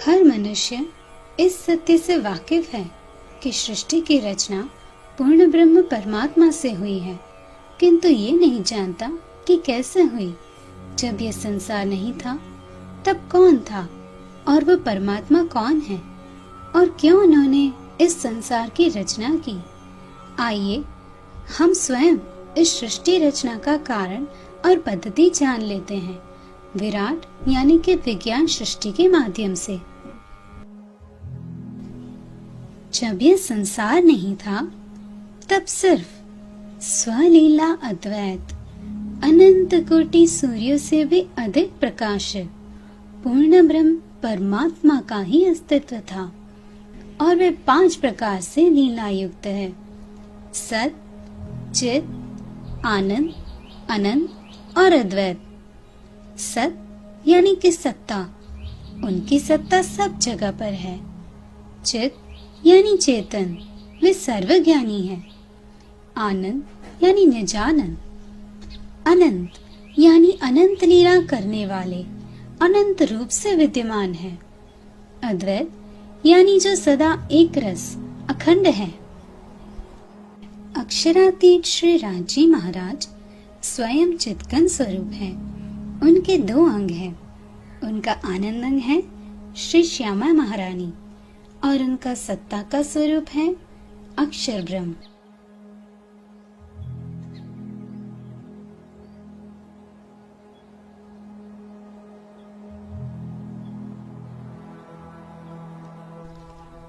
हर मनुष्य इस सत्य से वाकिफ है कि सृष्टि की रचना पूर्ण ब्रह्म परमात्मा से हुई है, किंतु ये नहीं जानता कि कैसे हुई। जब यह संसार नहीं था तब कौन था और वह परमात्मा कौन है और क्यों उन्होंने इस संसार की रचना की। आइए हम स्वयं इस सृष्टि रचना का कारण और पद्धति जान लेते हैं, विराट यानी कि विज्ञान सृष्टि के माध्यम से। जब यह संसार नहीं था तब सिर्फ स्वलीला अद्वैत अनंत कोटि सूर्यों से भी अधिक प्रकाशित पूर्ण ब्रह्म परमात्मा का ही अस्तित्व था और वे 5 प्रकार से लीला युक्त है: सत, चित, आनंद, अनंत और अद्वैत। सत यानी कि सत्ता, उनकी सत्ता सब जगह पर है। चित यानी चेतन, वे सर्वज्ञानी है। आनंद यानी निजानंद। अनंत यानी अनंत लीला करने वाले, अनंत रूप से विद्यमान है। अद्वैत यानी जो सदा एक रस अखंड है। अक्षरातीत श्री राजी महाराज स्वयं चित्कन स्वरूप है। उनके 2 अंग हैं। उनका आनंद अंग है श्री श्यामा महारानी और उनका सत्ता का स्वरूप है अक्षर ब्रह्म।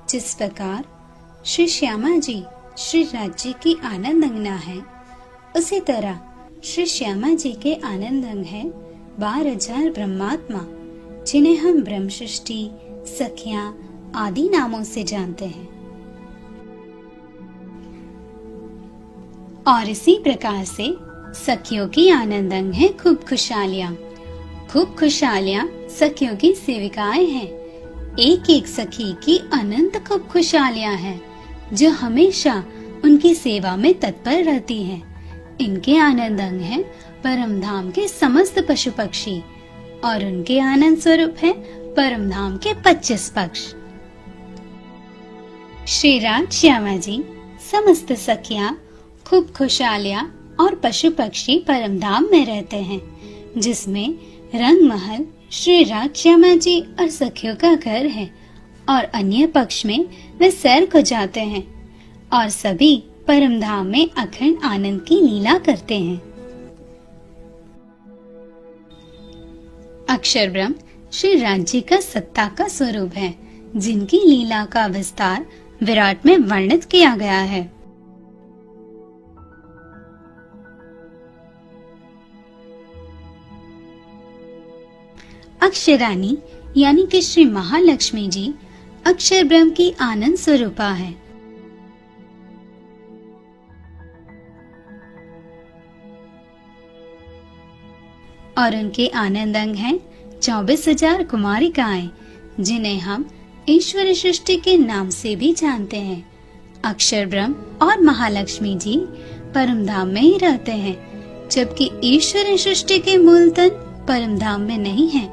जिस प्रकार श्री श्यामा जी श्री राज्य की आनंद अंगना है, उसी तरह श्री श्यामा जी के आनंद अंग है 12,000 ब्रह्मात्मा, जिन्हें हम ब्रह्म सृष्टि, सखियां आदि नामों से जानते हैं। और इसी प्रकार से सखियों की आनंद अंग है खूब खुशहालियां। खूब खुशहालियां सखियों की सेविकाएं हैं। एक एक सखी की अनंत खूब खुशहालियां हैं, जो हमेशा उनकी सेवा में तत्पर रहती हैं। इनके आनंद अंग हैं परम धाम के समस्त पशु पक्षी और उनके आनंद स्वरूप है परम धाम के 25 पक्ष। श्री राज श्यामा जी, समस्त सखियां, खूब खुशहालियां और पशु पक्षी परम धाम में रहते हैं, जिसमें रंग महल श्री राज श्यामा जी और सखियों का घर है और अन्य पक्ष में वे सैर को जाते हैं और सभी परम धाम में अखंड आनंद की लीला करते हैं। अक्षर ब्रह्म श्री राज्य का सत्ता का स्वरूप है, जिनकी लीला का विस्तार विराट में वर्णित किया गया है। अक्षरानी यानी कि श्री महालक्ष्मी जी अक्षर ब्रह्म की आनंद स्वरूपा है। और उनके आनंद अंग हैं 24,000 कुमारिकाएं, जिन्हें हम ईश्वर सृष्टि के नाम से भी जानते हैं। अक्षर ब्रह्म और महालक्ष्मी जी परम धाम में ही रहते हैं, जबकि ईश्वर सृष्टि के मूल तन परम धाम में नहीं है।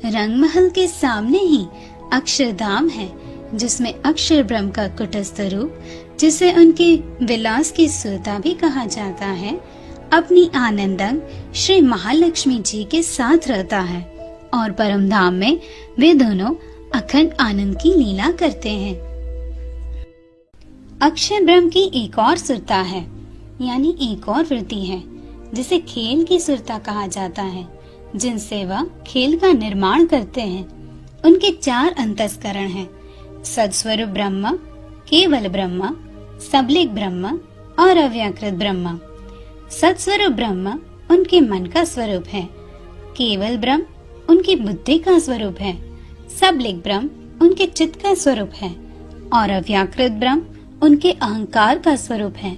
रंगमहल के सामने ही अक्षरधाम है, जिसमें अक्षर ब्रह्म का कुटस्थ रूप, जिसे उनके विलास की सुरता भी कहा जाता है, अपनी आनंदंग श्री महालक्ष्मी जी के साथ रहता है और परम धाम में वे दोनों अखंड आनंद की लीला करते हैं। अक्षर ब्रह्म की एक और सुरता है, यानी एक और वृत्ति है, जिसे खेल की सुरता कहा जाता है, जिनसे वह खेल का निर्माण करते हैं। उनके 4 अंतस्करण हैं: सदस्वरूप ब्रह्म, केवल ब्रह्म, सबलिक ब्रह्म और अव्याकृत ब्रह्म। सदस्वरूप ब्रह्म उनके मन का स्वरूप है, केवल ब्रह्म उनकी बुद्धि का स्वरूप है, सबलिक ब्रह्म उनके चित्त का स्वरूप है और अव्याकृत ब्रह्म उनके अहंकार का स्वरूप है।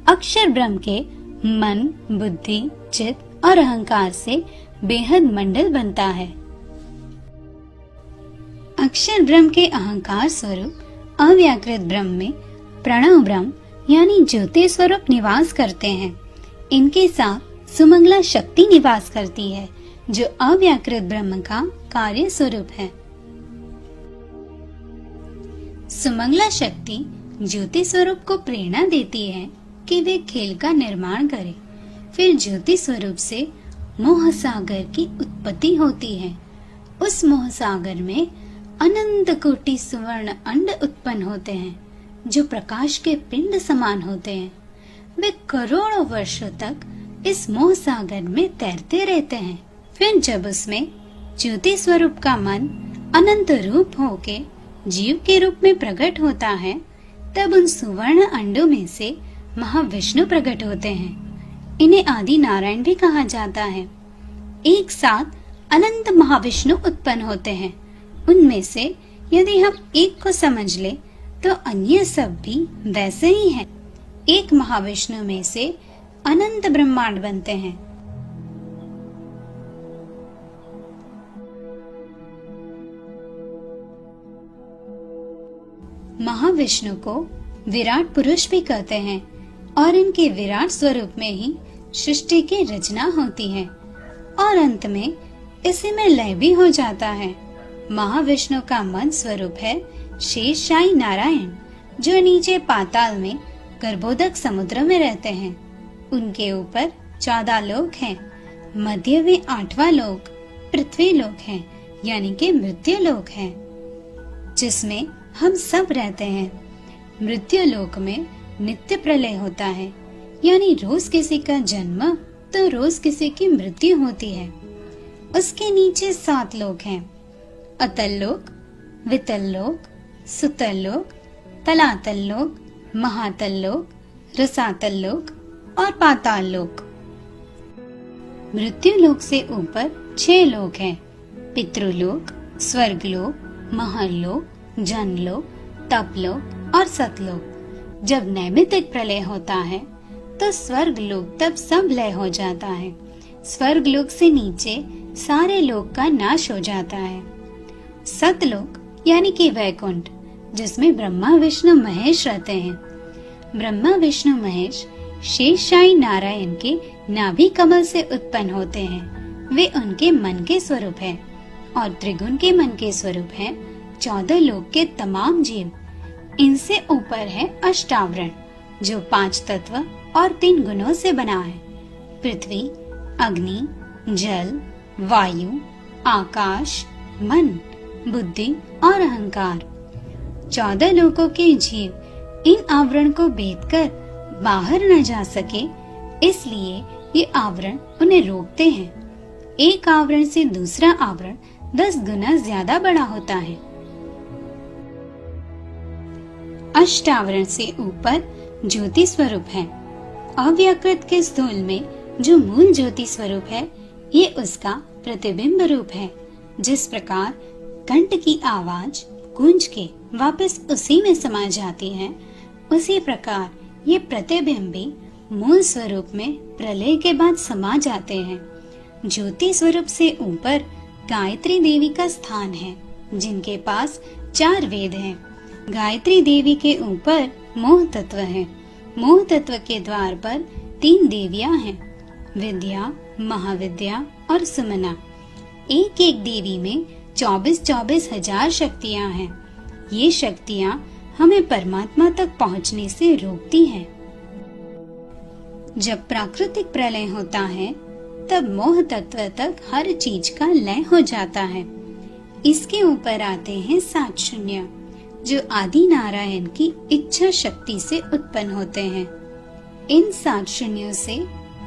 अक्षर ब्रह्म के मन, बुद्धि, चित्त और अहंकार से बेहद मंडल बनता है। अक्षर ब्रह्म के अहंकार स्वरूप अव्याकृत ब्रह्म में प्रणव ब्रह्म यानी ज्योति स्वरूप निवास करते हैं। इनके साथ सुमंगला शक्ति निवास करती है, जो अव्याकृत ब्रह्म का कार्य स्वरूप है। सुमंगला शक्ति ज्योति स्वरूप को प्रेरणा देती है कि वे खेल का निर्माण करें। फिर ज्योति स्वरूप से मोह सागर की उत्पत्ति होती है। उस मोह सागर में अनंत कोटि सुवर्ण अंड उत्पन्न होते हैं, जो प्रकाश के पिंड समान होते हैं। वे करोड़ों वर्षों तक इस मोह सागर में तैरते रहते हैं। फिर जब उसमें ज्योति स्वरूप का मन अनंत रूप होके जीव के रूप में प्रकट होता है, तब उन सुवर्ण अंडों में से महाविष्णु प्रकट होते हैं। इन्हें आदि नारायण भी कहा जाता है। एक साथ अनंत महाविष्णु उत्पन्न होते हैं। उनमें से यदि हम एक को समझ ले तो अन्य सब भी वैसे ही हैं। एक महाविष्णु में से अनंत ब्रह्मांड बनते हैं। महाविष्णु को विराट पुरुष भी कहते हैं और इनके विराट स्वरूप में ही सृष्टि की रचना होती है और अंत में इसी में लय भी हो जाता है। महाविष्णु का मन स्वरूप है शेषशायी नारायण, जो नीचे पाताल में गर्भोदक समुद्र में रहते हैं। उनके ऊपर 14 लोक हैं। मध्य में 8वां लोक पृथ्वी लोक है, यानी कि मृत्यु लोक है, जिसमें हम सब रहते हैं। मृत्यु लोक में नित्य प्रलय होता है, यानी रोज किसी का जन्म तो रोज किसी की मृत्यु होती है। उसके नीचे 7 लोक हैं। अतल लोक, वितल लोक, सुतल लोक, तलातल लोक, महातल लोक, रसातल लोक और पाताल लोक। मृत्यु लोक से ऊपर 6 लोक हैं। पितृलोक, स्वर्गलोक, महरलोक, जनलोक, तपलोक और सतलोक। जब नैमित्तिक प्रलय होता है तो स्वर्ग लोक तब सब लय हो जाता है। स्वर्ग लोक से नीचे सारे लोक का नाश हो जाता है। सतलोक यानी कि वैकुंठ, जिसमें ब्रह्मा विष्णु महेश रहते हैं। ब्रह्मा विष्णु महेश शेषशायी नारायण के नाभि कमल से उत्पन्न होते हैं। वे उनके मन के स्वरूप हैं और त्रिगुण के मन के स्वरूप हैं 14 लोक के तमाम जीव। इनसे ऊपर है अष्टावरण, जो 5 तत्व और 3 गुणों से बना है। पृथ्वी, अग्नि, जल, वायु, आकाश, मन, बुद्धि और अहंकार। 14 लोकों के जीव इन आवरण को भेदकर बाहर न जा सके, इसलिए ये आवरण उन्हें रोकते हैं। एक आवरण से दूसरा आवरण 10 गुना ज्यादा बड़ा होता है। अष्टावरण से ऊपर ज्योति स्वरूप है। अव्याकृत के स्थूल में जो मूल ज्योति स्वरूप है, ये उसका प्रतिबिंब रूप है। जिस प्रकार घंट की आवाज गूंज के वापस उसी में समा जाती है, उसी प्रकार ये प्रतिबिंब भी मूल स्वरूप में प्रलय के बाद समा जाते हैं। ज्योति स्वरूप से ऊपर गायत्री देवी का स्थान है, जिनके पास 4 वेद हैं। गायत्री देवी के ऊपर मोह तत्व है। मोह तत्व के द्वार पर 3 देवियां हैं, विद्या, महाविद्या और सुमना। एक एक देवी में 24-24 हजार शक्तियां हैं। ये शक्तियां हमें परमात्मा तक पहुंचने से रोकती हैं। जब प्राकृतिक प्रलय होता है, तब मोह तत्व तक हर चीज का लय हो जाता है। इसके ऊपर आते हैं 7 शून्य, जो आदि नारायण की इच्छा शक्ति से उत्पन्न होते हैं। इन 7 शून्यों से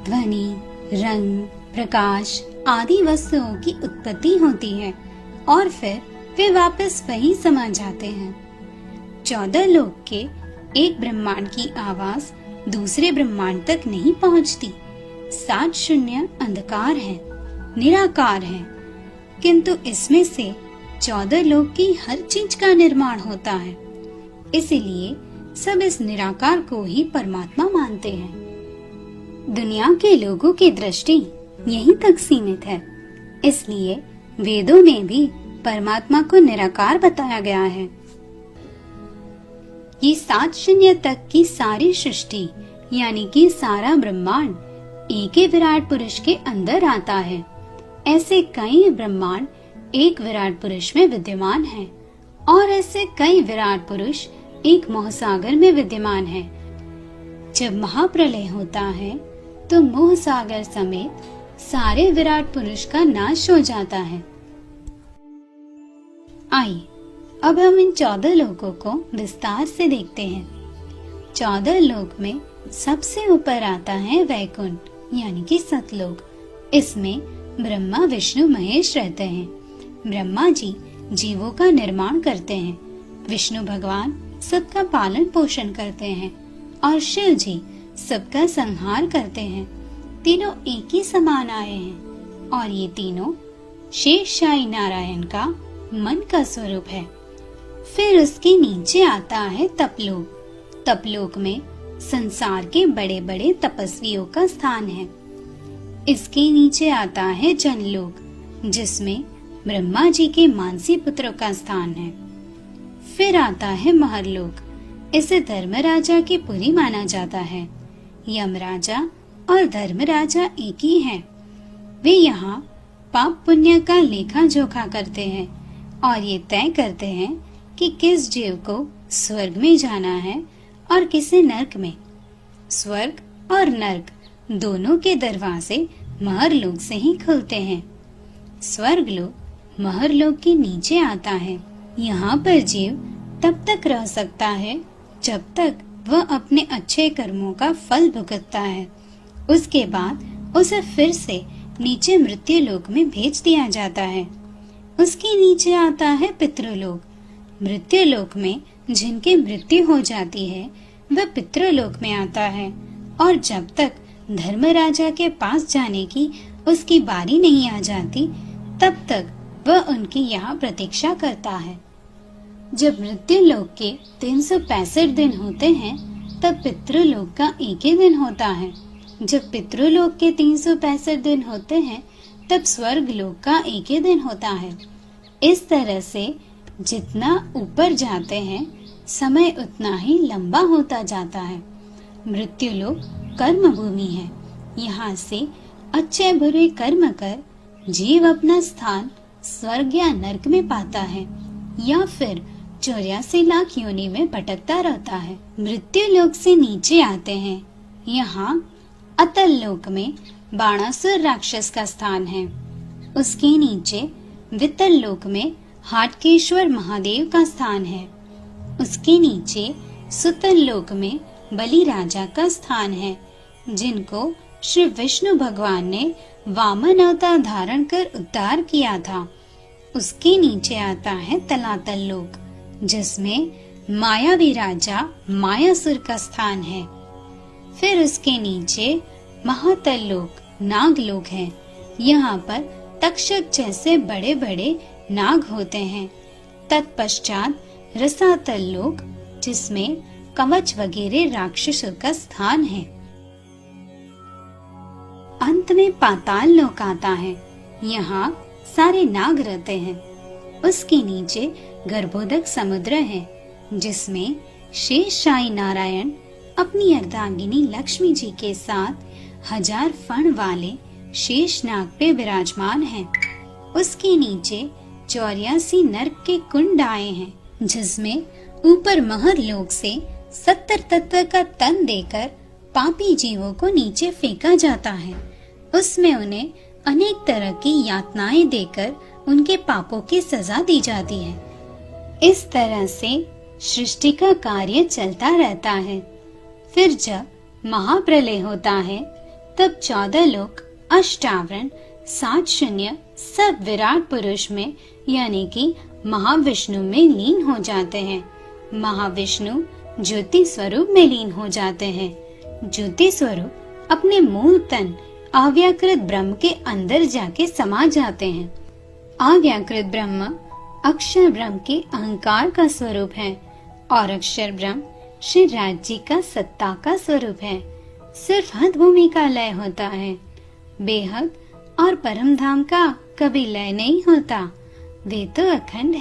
ध्वनि, रंग, प्रकाश आदि वस्तुओं की उत्पत्ति होती है और फिर वे वापस वहीं समा जाते हैं। 14 लोक के एक ब्रह्मांड की आवाज दूसरे ब्रह्मांड तक नहीं पहुंचती। 7 शून्य अंधकार है, निराकार है, किंतु इसमें से 14 लोक की हर चीज का निर्माण होता है। इसीलिए सब इस निराकार को ही परमात्मा मानते हैं। दुनिया के लोगों की दृष्टि यहीं तक सीमित है, इसलिए वेदों में भी परमात्मा को निराकार बताया गया है। ये 7 शून्य तक की सारी सृष्टि यानी कि सारा ब्रह्मांड एक ही विराट पुरुष के अंदर आता है। ऐसे कई ब्रह्मांड एक विराट पुरुष में विद्यमान हैं और ऐसे कई विराट पुरुष एक मोहसागर में विद्यमान हैं। जब महाप्रलय होता है तो मोहसागर समेत सारे विराट पुरुष का नाश हो जाता है। आइए अब हम इन 14 लोकों को विस्तार से देखते हैं। 14 लोक में सबसे ऊपर आता है वैकुंठ यानी कि सतलोक। इसमें ब्रह्मा विष्णु महेश रहते हैं। ब्रह्मा जी जीवों का निर्माण करते हैं, विष्णु भगवान सबका पालन पोषण करते हैं और शिव जी सबका संहार करते हैं। तीनों एक ही समान आए हैं और ये तीनों शेषशाही नारायण का मन का स्वरूप है। फिर उसके नीचे आता है तपलोक। तपलोक में संसार के बड़े बड़े तपस्वियों का स्थान है। इसके नीचे आता है जनलोक, जिसमें ब्रह्मा जी के मानसी पुत्रों का स्थान है। फिर आता है महरलोक। इसे धर्मराजा की पुरी माना जाता है। यमराजा और धर्मराजा एक ही हैं। वे यहाँ पाप पुण्य का लेखा जोखा करते हैं और ये तय करते हैं कि किस जीव को स्वर्ग में जाना है और किसे नरक में। स्वर्ग और नरक दोनों के दरवाजे महरलोक से ही खुलते हैं। स्वर्ग लोक महरलोक के नीचे आता है। यहाँ पर जीव तब तक रह सकता है जब तक वह अपने अच्छे कर्मों का फल भुगतता है। उसके बाद उसे फिर से नीचे मृत्यु लोक में भेज दिया जाता है। उसके नीचे आता है पितृलोक। मृत्यु लोक में जिनकी मृत्यु हो जाती है वह पितृलोक में आता है और जब तक धर्मराजा के पास जाने की उसकी बारी नहीं आ जाती तब तक वह उनकी यहाँ प्रतीक्षा करता है। जब मृत्यु लोक के 365 दिन होते हैं तब पितृलोक का एक ही दिन होता है। जब पितृलोक के 365 दिन होते हैं तब स्वर्ग लोक का एक ही दिन होता है। इस तरह से जितना ऊपर जाते हैं समय उतना ही लंबा होता जाता है। मृत्यु लोक कर्म भूमि है। यहाँ से अच्छे बुरे कर्म कर जीव अपना स्थान स्वर्ग या नरक में पाता है या फिर 84 लाख योनि में भटकता रहता है। मृत्यु लोक से नीचे आते हैं। यहाँ अतल लोक में बाणासुर राक्षस का स्थान है। उसके नीचे वितल लोक में हाटकेश्वर महादेव का स्थान है। उसके नीचे सुतल लोक में बलि राजा का स्थान है, जिनको श्री विष्णु भगवान ने वामन अवतार धारण कर उद्धार किया था। उसके नीचे आता है तलातल लोक, जिसमें मायावी राजा मायासुर का स्थान है। फिर उसके नीचे महातल लोक नागलोक है। यहाँ पर तक्षक जैसे बड़े बड़े नाग होते हैं। तत्पश्चात रसातल लोक, जिसमें कवच वगैरह राक्षसों का स्थान है। अंत में पाताल लोक आता है। यहाँ सारे नाग रहते हैं। उसके नीचे गर्भोदक समुद्र है, जिसमें शेषशाही नारायण अपनी अर्धांगिनी लक्ष्मी जी के साथ 1000 फण वाले शेष नाग पे विराजमान हैं। उसके नीचे 84 नरक के कुंड आए हैं, जिसमें ऊपर महर लोक से 70 तत्व का तन देकर पापी जीवों को नीचे फेंका जाता है। उसमें उन्हें अनेक तरह की यातनाएं देकर उनके पापों की सजा दी जाती है। इस तरह से सृष्टि का कार्य चलता रहता है। फिर जब महाप्रलय होता है तब 14 लोक अष्टावरण 7 शून्य सब विराट पुरुष में यानी कि महाविष्णु में लीन हो जाते हैं। महाविष्णु ज्योति स्वरूप में लीन हो जाते हैं। ज्योति स्वरूप अपने मूल तन अव्याकृत ब्रह्म के अंदर जाके समा जाते हैं। अव्याकृत ब्रह्म अक्षर ब्रह्म के अहंकार का स्वरूप है और अक्षर ब्रह्म श्री राज जी का सत्ता का स्वरूप है। सिर्फ हद भूमि का लय होता है। बेहद और परम धाम का कभी लय नहीं होता। वे तो अखंड